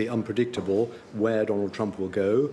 unpredictable where Donald Trump will go.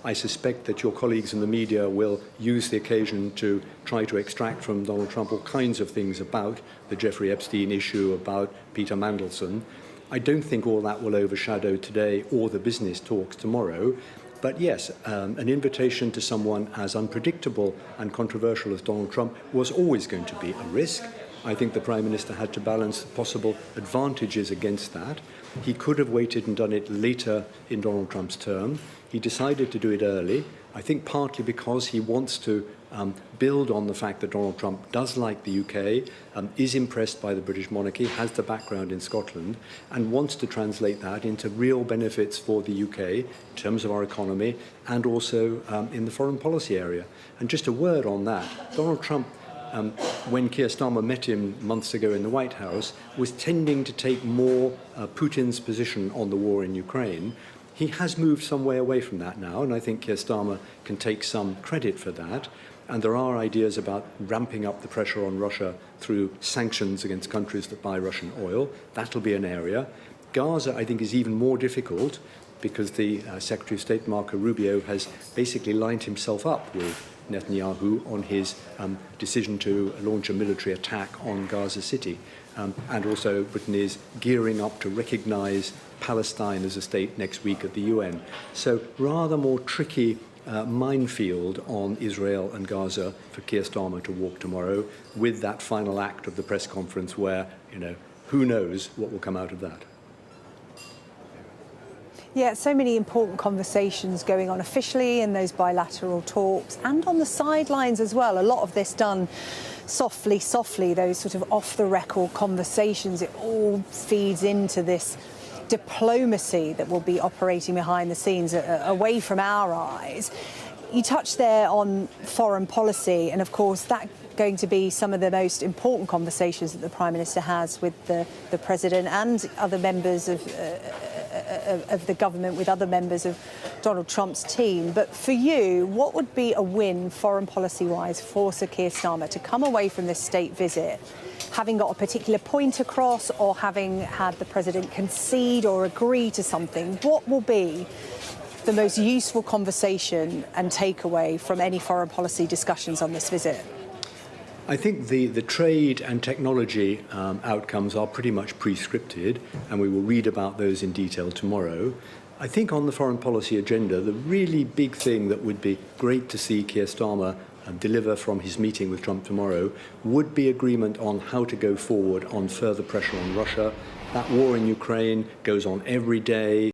I suspect that your colleagues in the media will use the occasion to try to extract from Donald Trump all kinds of things about the Jeffrey Epstein issue, about Peter Mandelson. I don't think all that will overshadow today or the business talks tomorrow. But yes, an invitation to someone as unpredictable and controversial as Donald Trump was always going to be a risk. I think the Prime Minister had to balance possible advantages against that. He could have waited and done it later in Donald Trump's term. He decided to do it early, I think partly because he wants to build on the fact that Donald Trump does like the UK, is impressed by the British monarchy, has the background in Scotland, and wants to translate that into real benefits for the UK in terms of our economy and also in the foreign policy area. And just a word on that, Donald Trump, when Keir Starmer met him months ago in the White House, was tending to take more Putin's position on the war in Ukraine. He has moved some way away from that now, and I think Keir Starmer can take some credit for that. And there are ideas about ramping up the pressure on Russia through sanctions against countries that buy Russian oil. That'll be an area. Gaza, I think, is even more difficult because the Secretary of State, Marco Rubio, has basically lined himself up with Netanyahu on his decision to launch a military attack on Gaza City. And also Britain is gearing up to recognise Palestine as a state next week at the UN. So rather more tricky minefield on Israel and Gaza for Keir Starmer to walk tomorrow, with that final act of the press conference where, who knows what will come out of that. Yeah, so many important conversations going on officially in those bilateral talks and on the sidelines as well. A lot of this done softly, those sort of off-the-record conversations. It all feeds into this diplomacy that will be operating behind the scenes, away from our eyes. You touched there on foreign policy, and of course that's going to be some of the most important conversations that the Prime Minister has with the President and other members of the government, with other members of Donald Trump's team. But for you, what would be a win foreign policy-wise for Sir Keir Starmer to come away from this state visit, having got a particular point across or having had the President concede or agree to something? What will be the most useful conversation and takeaway from any foreign policy discussions on this visit? I think the trade and technology outcomes are pretty much pre-scripted, and we will read about those in detail tomorrow. I think on the foreign policy agenda, the really big thing that would be great to see Keir Starmer deliver from his meeting with Trump tomorrow would be agreement on how to go forward on further pressure on Russia. That war in Ukraine goes on every day.